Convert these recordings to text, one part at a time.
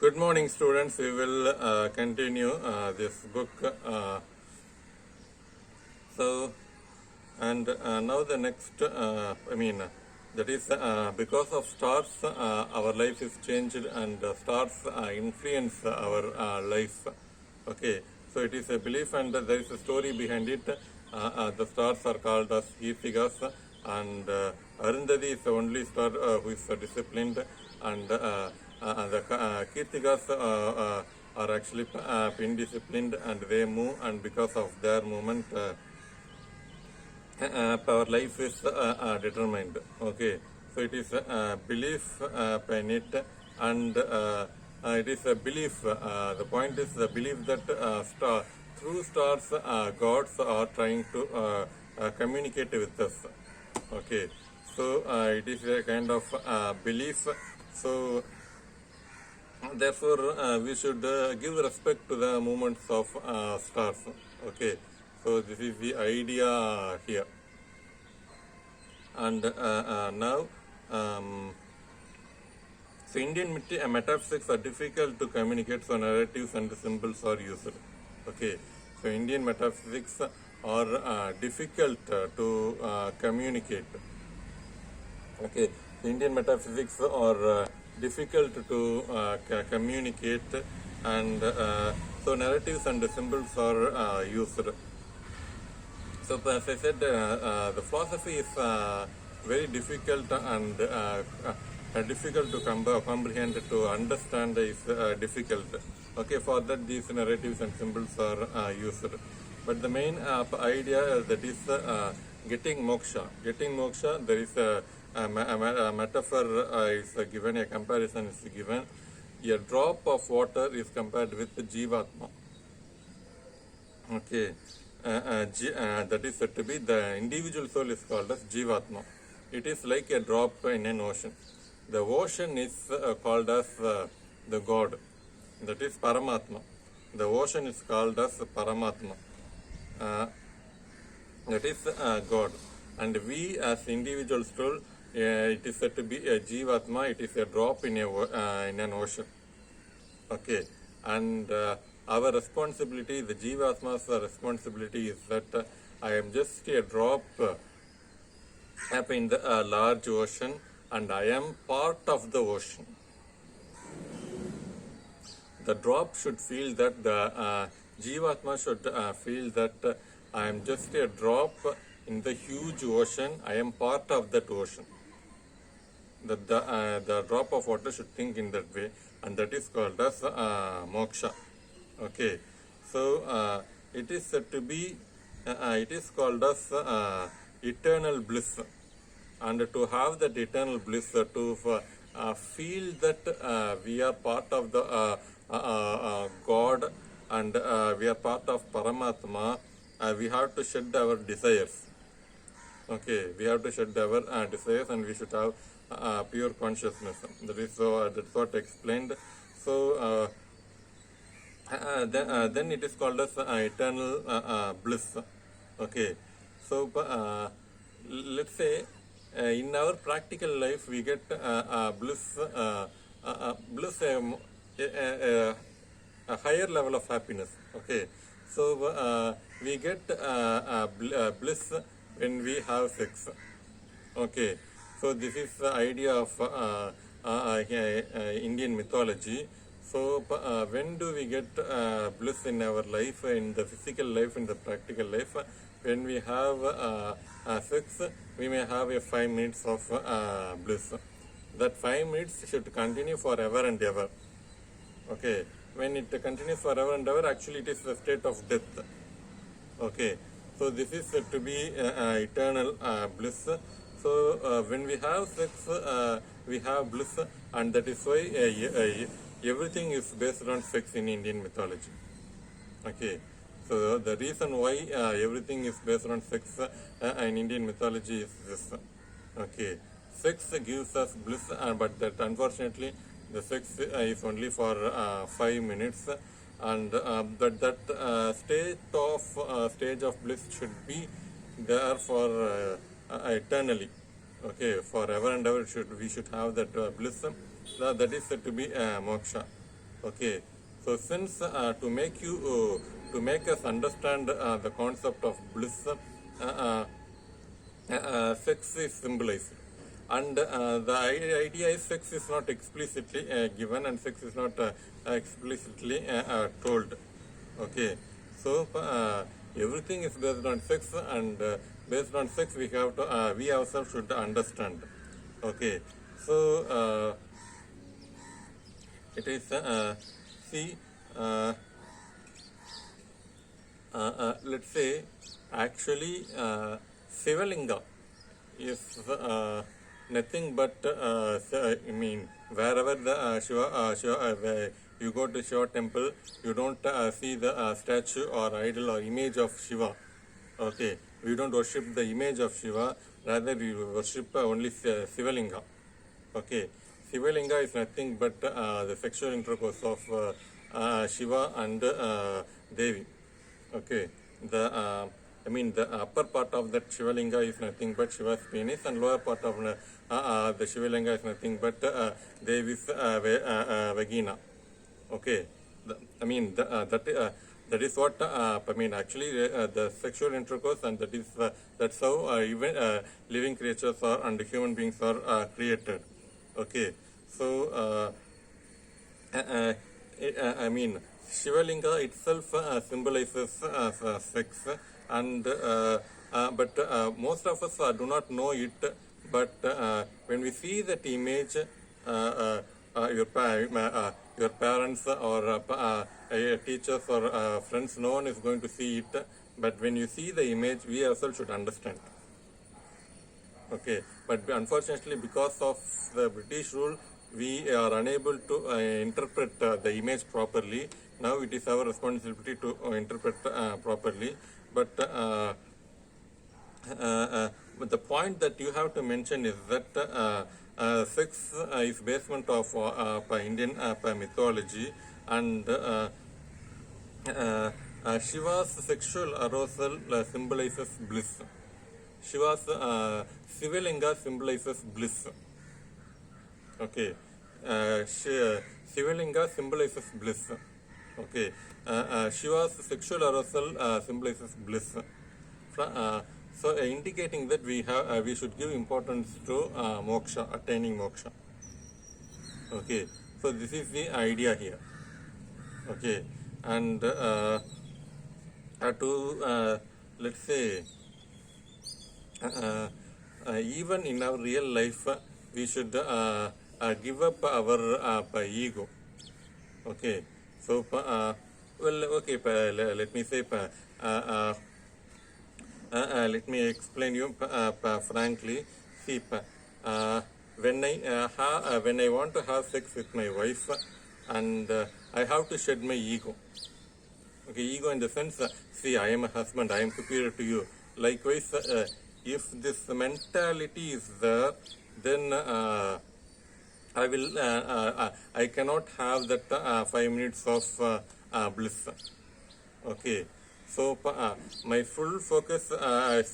Good morning, students. We will continue this book. Now the next, that is because of stars, our life is changed, and stars influence our life. Okay, so it is a belief, and there is a story behind it. The stars are called as Kirtigas, and Arundhati is the only star who is disciplined, and the Kirtigas are actually indisciplined, and they move, and because of their movement, our life is determined. Okay, so it is a belief in it, and it is a belief. The point is the belief that through stars, gods are trying to communicate with us. Okay, so it is a kind of belief. So therefore, we should give respect to the movements of stars. Okay, so this is the idea here. And now, so Indian metaphysics are difficult to communicate, so narratives and symbols are used. Okay, so Indian metaphysics are difficult to communicate. Okay, Indian metaphysics are difficult to communicate, and so narratives and symbols are used. So as I said, the philosophy is very difficult, and difficult to comprehend, to understand is difficult. Okay, for that these narratives and symbols are used. But the main idea that is getting moksha. Getting moksha, there is a metaphor is given, a comparison is given. A drop of water is compared with Jivatma. Okay, that is said to be the individual soul is called as Jivatma. It is like a drop in an ocean. The ocean is called as the God. That is Paramatma. The ocean is called as Paramatma. That is God. And we as individual soul, it is said to be a Jivatma. It is a drop in an ocean. Okay, and our responsibility, the Jivatma's responsibility is that I am just a drop in the large ocean, and I am part of the ocean. The drop should feel that, the Jivatma should feel that I am just a drop in the huge ocean, I am part of that ocean. The drop of water should think in that way, and that is called as moksha. Okay, so it is said to be, it is called as eternal bliss, and to have that eternal bliss, to feel that we are part of the God, and we are part of Paramatma, we have to shed our desires. Okay, we have to shed our desires, and we should have pure consciousness. That is that's what explained. So then it is called as eternal bliss. Okay, so let's say in our practical life we get bliss, a higher level of happiness. Okay, so we get bliss when we have sex. Okay, so this is the idea of Indian mythology. So when do we get bliss in our life, in the physical life, in the practical life? When we have sex, we may have a 5 minutes of bliss. That 5 minutes should continue forever and ever. Okay, when it continues forever and ever, actually it is the state of death. Okay, so this is said to be eternal bliss. So when we have sex, we have bliss, and that is why everything is based on sex in Indian mythology. Okay, so the reason why everything is based on sex in Indian mythology is this. Okay, sex gives us bliss, but that unfortunately the sex is only for 5 minutes, and that stage of bliss should be there for eternally. Okay, forever and ever we should have that bliss. That is said to be moksha. Okay, so since to make us understand the concept of bliss, sex is symbolized, and the idea is sex is not explicitly given, and sex is not explicitly told. Okay, so everything is based on sex, and based on sex we ourselves should understand. Okay, so it is see uh, let's say actually Sivalinga is nothing but I mean wherever the where you go to Shiva temple, you don't see the statue or idol or image of Shiva. Okay, we don't worship the image of Shiva, rather we worship only Sivalinga. Okay, Sivalinga is nothing but the sexual intercourse of Shiva and Devi. Okay, I mean the upper part of that Shivalinga is nothing but Shiva's penis, and lower part of the Shivalinga is nothing but Devi's vagina. Okay, I mean that is what I mean actually the sexual intercourse, and that's how even living creatures are and human beings are created. Okay, so I mean Shivalinga itself symbolizes sex, and but most of us do not know it. But when we see that image, your parents or teachers or friends, no one is going to see it. But when you see the image, we ourselves should understand. Okay, but unfortunately, because of the British rule, we are unable to interpret the image properly. Now it is our responsibility to interpret properly. But the point that you have to mention is that sex is basement of Indian mythology, and Shiva's sexual arousal symbolizes bliss. Shiva's Sivalinga symbolizes bliss. Okay, Sivalinga symbolizes bliss. Okay, Shiva's sexual arousal symbolizes bliss. So indicating that we should give importance to moksha, attaining moksha. Okay, so this is the idea here. Okay, and to let's say even in our real life we should give up our ego. Okay, so well, okay, let me say let me explain you frankly. See, when I want to have sex with my wife, and I have to shed my ego. Okay, ego in the sense, see, I am a husband, I am superior to you. Likewise, if this mentality is there, then I cannot have that 5 minutes of bliss. Okay, so my full focus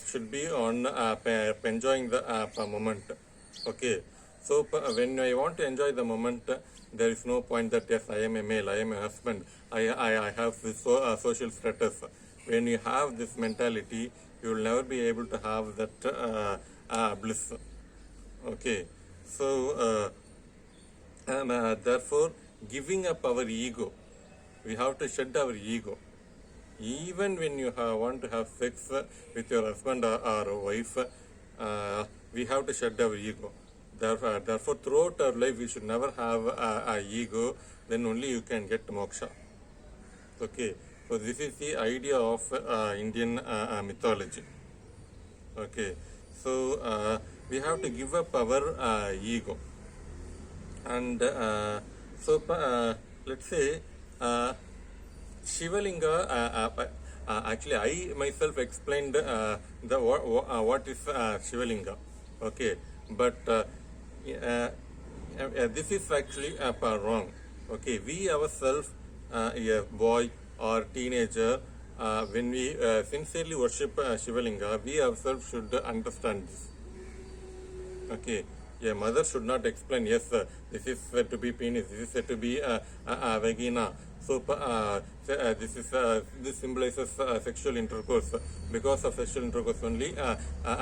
should be on enjoying the moment. Okay, so when I want to enjoy the moment, there is no point that yes, I am a male, I am a husband, I have this social status. When you have this mentality, you will never be able to have that bliss. Okay, so therefore, giving up our ego, we have to shed our ego. Even when you want to have sex with your husband or wife, we have to shed our ego. Therefore, throughout our life, we should never have a ego. Then only you can get moksha. Okay, so this is the idea of Indian mythology. Okay, so we have to give up our ego, and so let's say Shivalinga. Actually, I myself explained what is Shivalinga. Okay, but this is actually wrong. Okay, we ourselves, a boy or teenager, when we sincerely worship Shivalinga, we ourselves should understand this. Okay, A mother should not explain, yes, this is said to be penis, this is said to be vagina. So this symbolizes sexual intercourse. Because of sexual intercourse only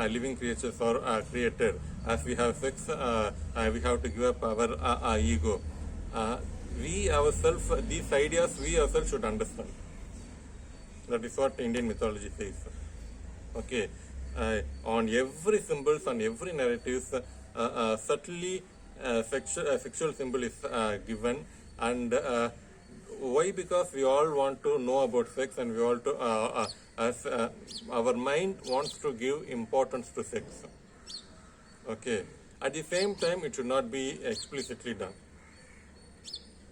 living creatures are created. As we have sex, we have to give up our ego. We ourselves, these ideas we ourselves should understand. That is what Indian mythology says. Okay, on every symbols, on every narratives, subtly sexual symbol is given, and why? Because we all want to know about sex, and we all to our mind wants to give importance to sex. Okay, at the same time, it should not be explicitly done.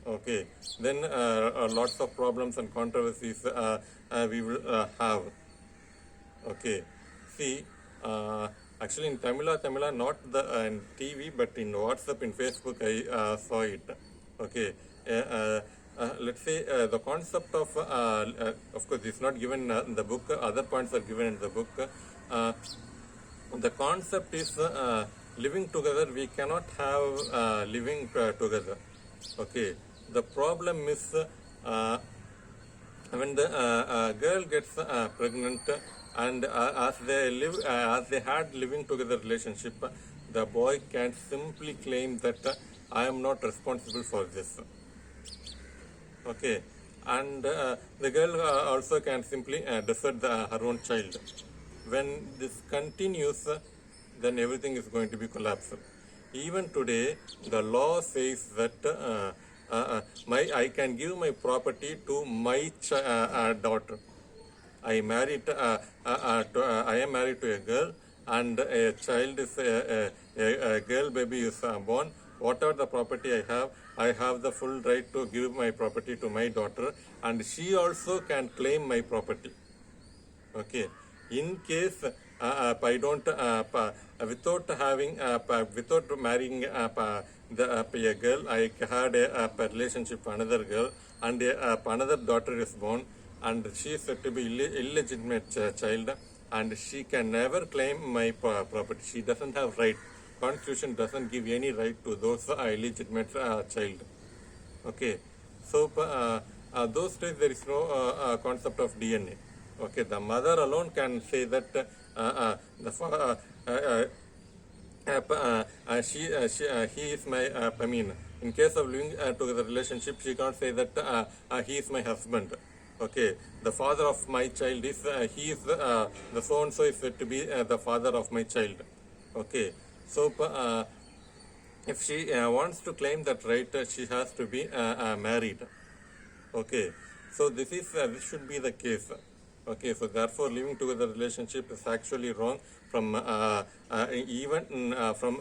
Okay, then lots of problems and controversies we will have. Okay, see, actually in Tamila, not the in TV, but in WhatsApp, in Facebook, I saw it. Okay, let's say the concept of course, it's not given in the book. Other points are given in the book. The concept is living together. We cannot have living together. Okay, the problem is when the girl gets pregnant, and as they had living together relationship, the boy can simply claim that I am not responsible for this. Okay, and the girl also can simply desert her own child. When this continues, then everything is going to be collapsed. Even today, the law says that I can give my property to my daughter. I am married to a girl, and a child is a girl baby is born. Whatever the property I have the full right to give my property to my daughter, and she also can claim my property. Okay, in case I don't without marrying a girl, I had a relationship with another girl, and another daughter is born, and she is said to be illegitimate child, and she can never claim my property. She doesn't have right. Constitution doesn't give any right to those illegitimate child. Okay, so those days there is no concept of DNA. Okay, the mother alone can say that he is my in case of living together relationship, she can't say that he is my husband. Okay, the father of my child is he is the so and so is said to be the father of my child. Okay, so if she wants to claim that right, she has to be married. Okay, so this should be the case. Okay, so therefore living together relationship is actually wrong from even from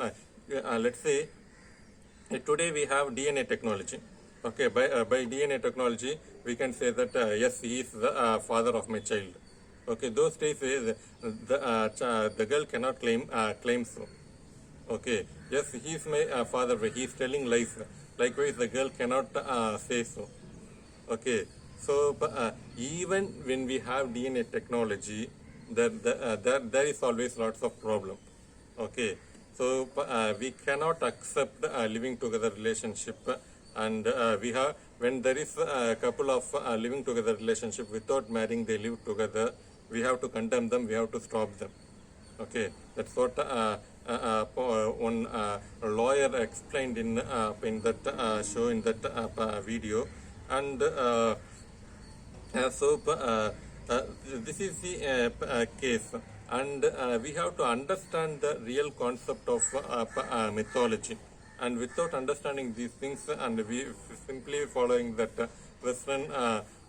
let's say today we have DNA technology. Okay, by DNA technology we can say that yes, he is the father of my child. Okay, those days the girl cannot claim so. Okay, yes, he is my father, but he is telling lies. Likewise, the girl cannot say so. Okay, so even when we have DNA technology, there is always lots of problem. Okay, so we cannot accept living together relationship, and we have, when there is a couple of living together relationship without marrying, they live together, we have to condemn them, we have to stop them. Okay, that's what one lawyer explained in that show, in that video. And so this is the case, and we have to understand the real concept of mythology. And without understanding these things, and we simply following that Western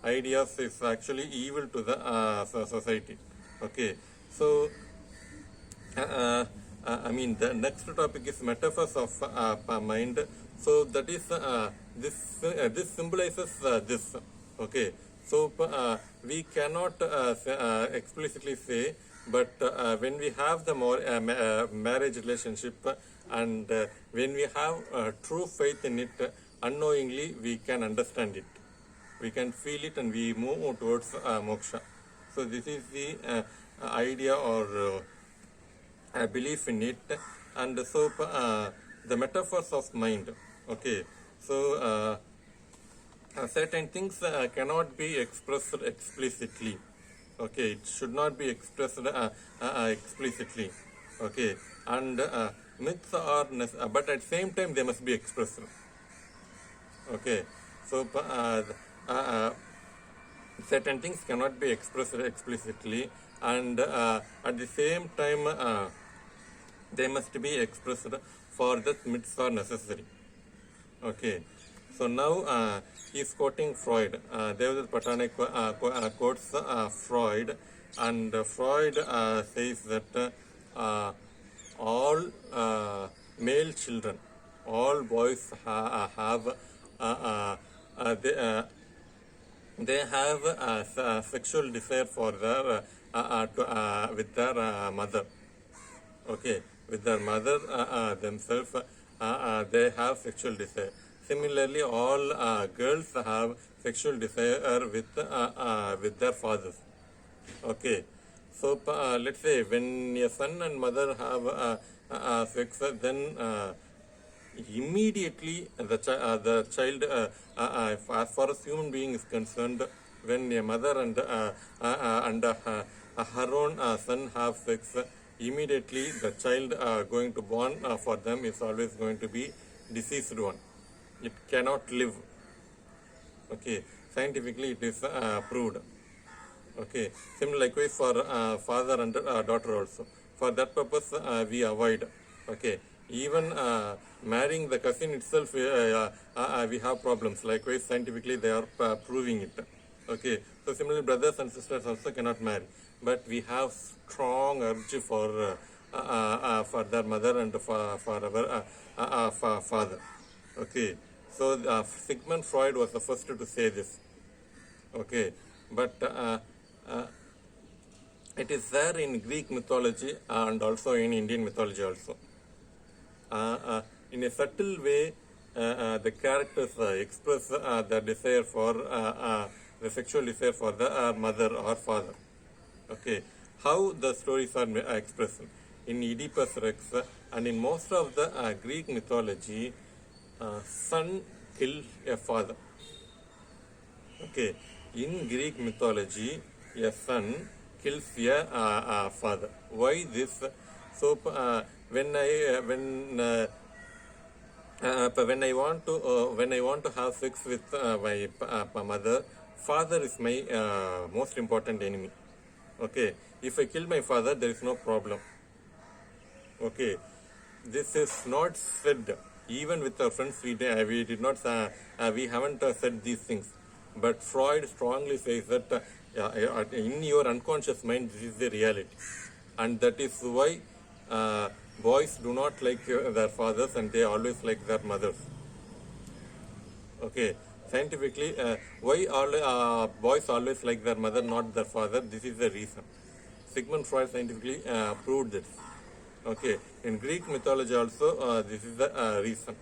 ideas, is actually evil to the society. Okay, so I mean, the next topic is metaphors of mind. So that is this symbolizes this. Okay, so we cannot explicitly say, but when we have the marriage relationship, and when we have true faith in it, unknowingly we can understand it, we can feel it, and we move towards moksha. So this is the idea or belief in it. And so the metaphors of mind. Okay, so certain things cannot be expressed explicitly. Okay, it should not be expressed explicitly. Okay, and myths are, but at the same time they must be expressed. Okay, so certain things cannot be expressed explicitly, and at the same time they must be expressed for that myths are necessary. Okay, so now he's quoting Freud. Devdutt Patnaik quotes Freud, and Freud says that all male children, all boys have they have sexual desire for their with their mother. Okay, with their mother themselves, they have sexual desire. Similarly, all girls have sexual desire with their fathers. Okay, so let's say when a son and mother have sex, then immediately the child, as far as human being is concerned, when a mother and her own son have sex, immediately the child going to born for them is always going to be diseased one. It cannot live. Okay, scientifically it is proved. Okay, similar likewise for father and daughter also. For that purpose we avoid. Okay, even marrying the cousin itself we have problems. Likewise scientifically they are proving it. Okay, so similarly brothers and sisters also cannot marry, but we have strong urge for their mother and for our father. Okay, so Sigmund Freud was the first to say this. Okay, but it is there in Greek mythology and also in Indian mythology also. In a subtle way, the characters express their desire for the sexual desire for the mother or father. Okay, how the stories are expressed in Oedipus Rex and in most of the Greek mythology, son kills a father. Okay, in Greek mythology, a son kills a father. Why this? So when I want to have sex with my mother, father is my most important enemy. Okay, if I kill my father, there is no problem. Okay, this is not said. Even with our friends, we did not we haven't said these things. But Freud strongly says that in your unconscious mind, this is the reality, and that is why boys do not like their fathers and they always like their mothers. Okay, scientifically, why all boys always like their mother, not their father? This is the reason. Sigmund Freud scientifically proved this. Okay, in Greek mythology also, this is the reason.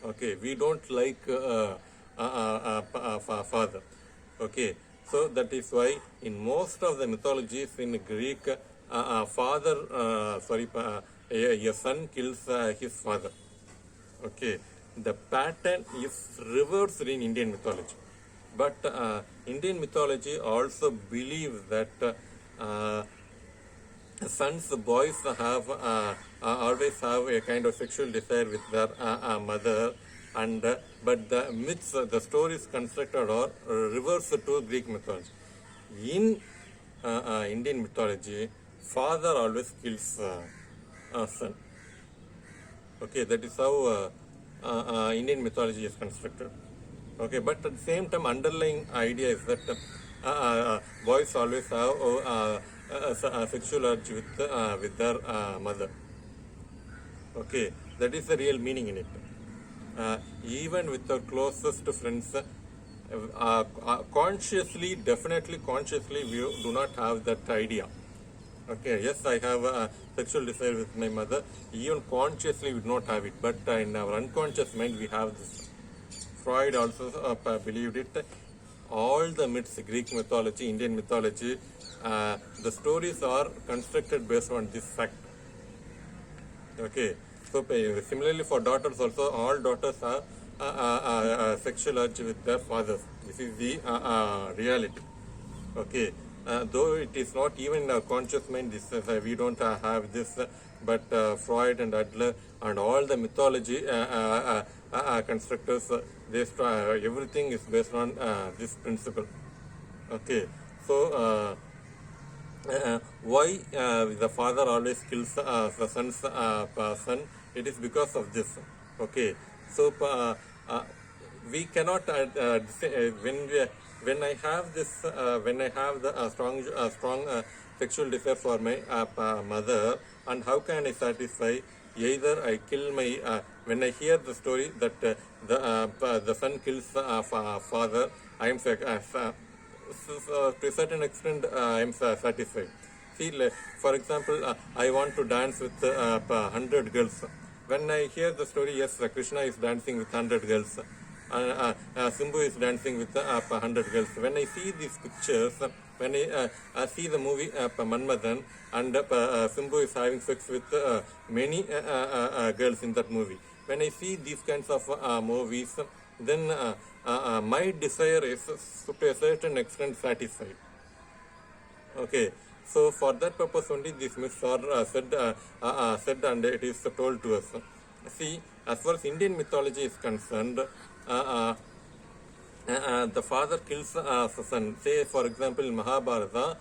Okay, we don't like father. Okay, so that is why in most of the mythologies in Greek, a son kills his father. Okay, the pattern is reversed in Indian mythology, but Indian mythology also believes that sons, boys have always have a kind of sexual desire with their mother, and but the myths, the stories constructed are reversed to Greek mythology. In Indian mythology, father always kills son. Okay, that is how Indian mythology is constructed. Okay, but at the same time, underlying idea is that boys always have sexual urge with their mother. Okay, that is the real meaning in it. Even with our closest friends, consciously, definitely consciously, we do not have that idea. Okay, yes, I have sexual desire with my mother. Even consciously, we do not have it, but in our unconscious mind, we have this. Freud also believed it. All the myths, Greek mythology, Indian mythology, the stories are constructed based on this fact. Okay, So similarly for daughters also, all daughters are sexual urge with their fathers. This is the reality. Okay, though it is not even a conscious mind, this is, we don't have this, but Freud and Adler and all the mythology constructors, everything is based on this principle. Okay, so why the father always kills the son's son? It is because of this. Okay, so we cannot when I have this when I have the strong sexual desire for my mother, and how can I satisfy? Either I kill my when I hear the story that the son kills father, I am so to a certain extent I am satisfied. See, for example, I want to dance with 100 girls. When I hear the story, yes, Krishna is dancing with 100 girls. Simbu is dancing with 100 girls. When I see these pictures, when I see the movie Manmadan, and Simbu is having sex with many girls in that movie. When I see these kinds of movies, then my desire is to a certain extent satisfied. Okay, so for that purpose only these myths are said and it is told to us. See, as far as Indian mythology is concerned, the father kills the son. Say, for example, in Mahabharata,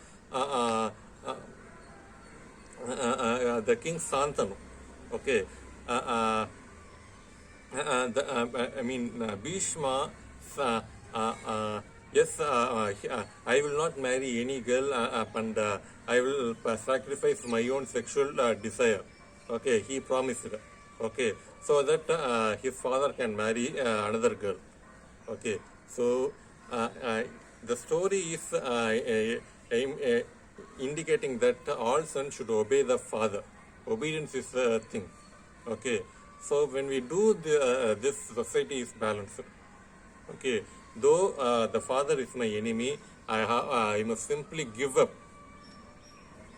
the king Santanu. Okay, Bhishma. Yes, I will not marry any girl, and I will sacrifice my own sexual desire. Okay, he promised. Okay, so that his father can marry another girl. Okay, so the story is indicating that all sons should obey the father. Obedience is a thing. Okay, so when we do this, society is balanced. Okay, though the father is my enemy, I must simply give up.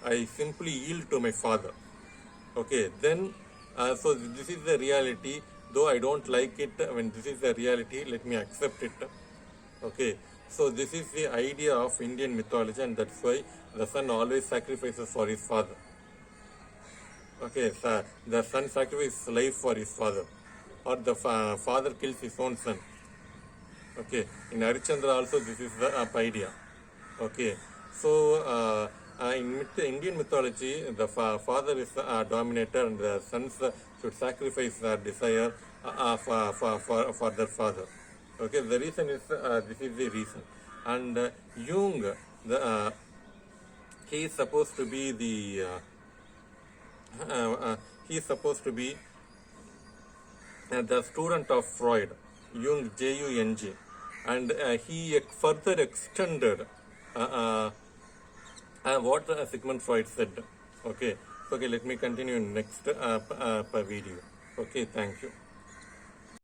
I simply yield to my father. Okay, then so this is the reality. Though I don't like it, when this is the reality, let me accept it. Okay, so this is the idea of Indian mythology, and that's why the son always sacrifices for his father. Okay, so the son sacrifices life for his father, or the father kills his own son. Okay, in Harichandra also this is the idea. Okay, so in Indian mythology, the father is the dominator, and the sons should sacrifice their desire for their father. Okay, the reason is this is the reason. And Jung, he is supposed to be the he is supposed to be the student of Freud, Jung, Jung, and he further extended what Sigmund Freud said. Okay, let me continue in next video. Okay, thank you.